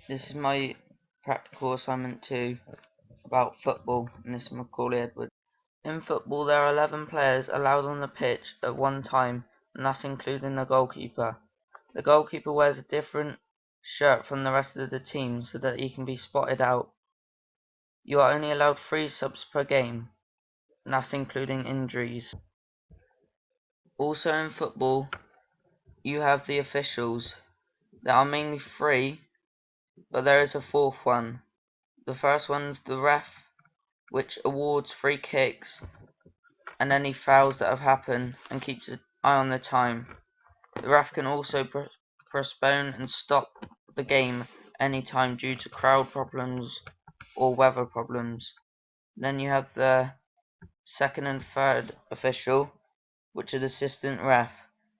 This is my practical assignment 2 about football, and this is Macaulay Edwards. In football, there are 11 players allowed on the pitch at one time, and that's including the goalkeeper. The goalkeeper wears a different shirt from the rest of the team so that he can be spotted out. You are only allowed 3 subs per game, and that's including injuries. Also in football, you have the officials. There are mainly 3, but there is a 4th one. The first one's the ref, which awards free kicks and any fouls that have happened and keeps an eye on the time. The ref can also postpone and stop the game any time due to crowd problems or weather problems. Then you have the second and third official, which are the assistant ref,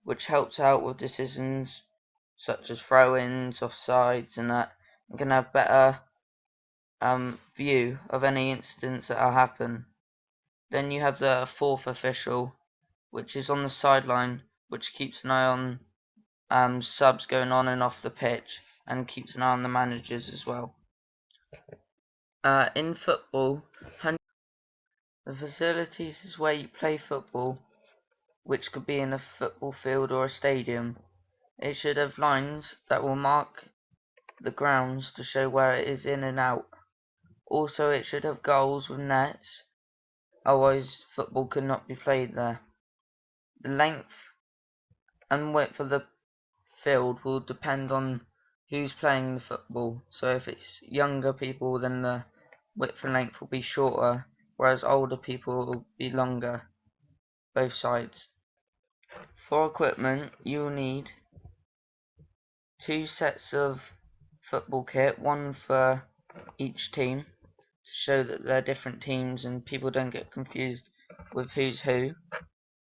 which helps out with decisions such as throw-ins, offsides and that, and can have better view of any incidents that happen. Then you have the 4th official, which is on the sideline, which keeps an eye on subs going on and off the pitch, and keeps an eye on the managers as well. In football, the facilities is where you play football, which could be in a football field or a stadium. It should have lines that will mark the grounds to show where it is in and out. Also, it should have goals with nets, otherwise football could not be played there. The length and width of the field will depend on who's playing the football. So if it's younger people, then the width and length will be shorter, whereas older people will be longer, both sides. For equipment, you will need 2 sets of football kit, one for each team, to show that they're different teams and people don't get confused with who's who.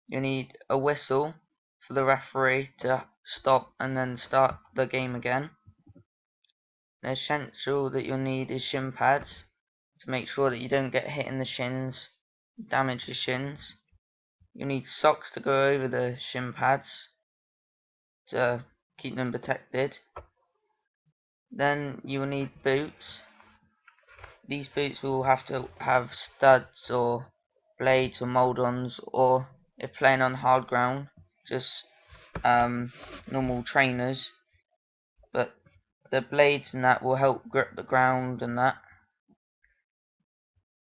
You need a whistle for the referee to stop and then start the game again. The essential that you'll need is shin pads to make sure that you don't get hit in the shins, damage your shins. You'll need socks to go over the shin pads to keep them protected. Then you will need boots. These boots will have to have studs or blades or mold-ons, or if playing on hard ground, just normal trainers. But the blades and that will help grip the ground and that.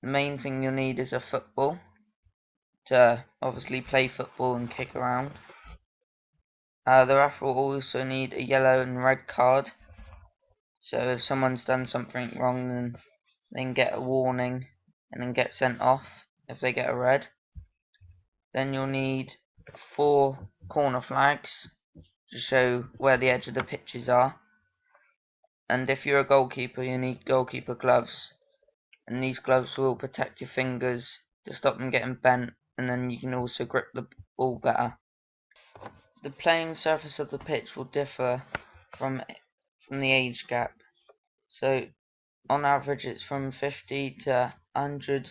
The main thing you'll need is a football to obviously play football and kick around. The ref will also need a yellow and red card, so if someone's done something wrong, then they can get a warning and then get sent off if they get a red. Then you'll need 4 corner flags to show where the edge of the pitches are. And if you're a goalkeeper, you need goalkeeper gloves, and these gloves will protect your fingers to stop them getting bent, and then you can also grip the ball better. The playing surface of the pitch will differ from the age gap. So on average it's from 50 to 100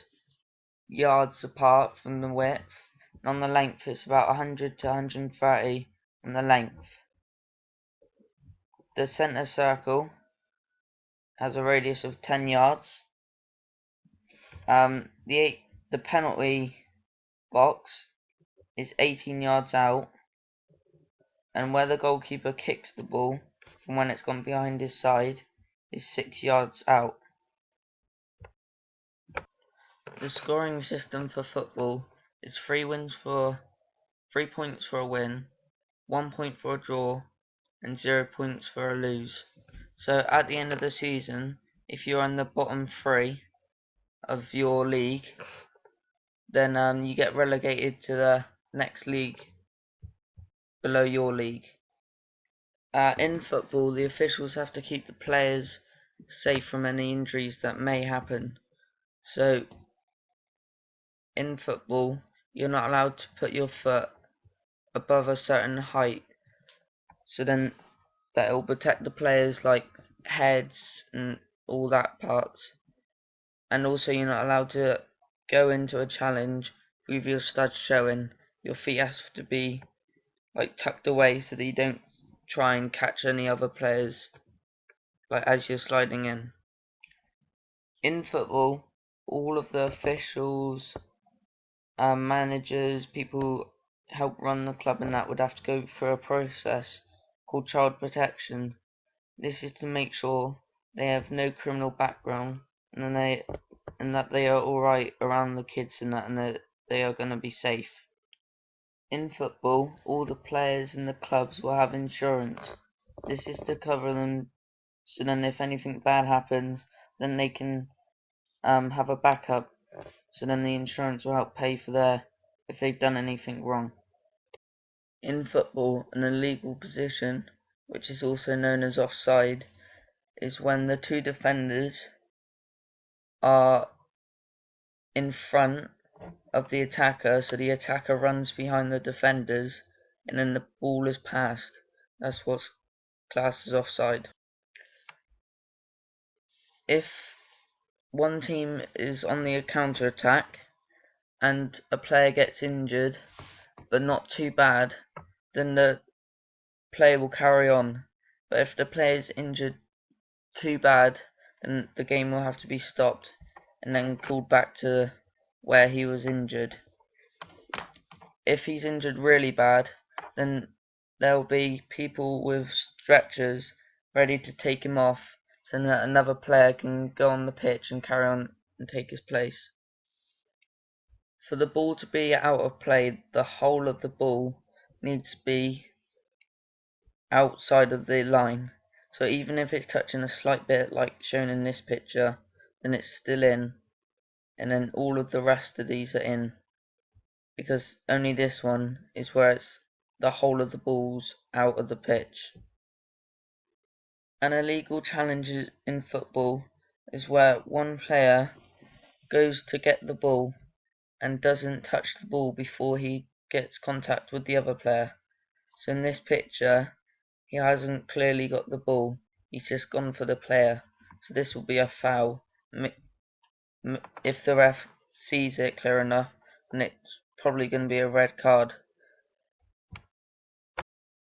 yards apart from the width, and on the length it's about 100 to 130 on the length. The centre circle has a radius of 10 yards. The penalty box is 18 yards out, and where the goalkeeper kicks the ball from when it's gone behind his side is 6 yards out. The scoring system for football is 3 points for a win, 1 point for a draw, and 0 points for a lose. So at the end of the season, if you're in the bottom 3 of your league, then you get relegated to the next league below your league. In football, the officials have to keep the players safe from any injuries that may happen. So in football, you're not allowed to put your foot above a certain height, so then that will protect the players like heads and all that parts. And also you're not allowed to go into a challenge with your studs showing. Your feet have to be like tucked away so that you don't try and catch any other players. like as you're sliding in. In football, all of the officials, managers, people who help run the club and that would have to go through a process called child protection. This is to make sure they have no criminal background and that they are alright around the kids and that they are going to be safe. In football, all the players in the clubs will have insurance. This is to cover them so then if anything bad happens, then they can have a backup. So then the insurance will help pay for if they've done anything wrong. In football, an illegal position, which is also known as offside, is when the two defenders are in front of the attacker, so the attacker runs behind the defenders, and then the ball is passed. That's what's classed as offside. If one team is on the counter attack and a player gets injured, but not too bad, then the player will carry on. But if the player is injured too bad, then the game will have to be stopped and then called back to where he was injured. If he's injured really bad, then there'll be people with stretchers ready to take him off so that another player can go on the pitch and carry on and take his place. For the ball to be out of play, the whole of the ball needs to be outside of the line. So even if it's touching a slight bit like shown in this picture, then it's still in, and then all of the rest of these are in, because only this one is where it's the whole of the ball's out of the pitch. An illegal challenge in football is where one player goes to get the ball and doesn't touch the ball before he gets contact with the other player. So in this picture, he hasn't clearly got the ball, he's just gone for the player. So this will be a foul. If the ref sees it clear enough, then it's probably going to be a red card.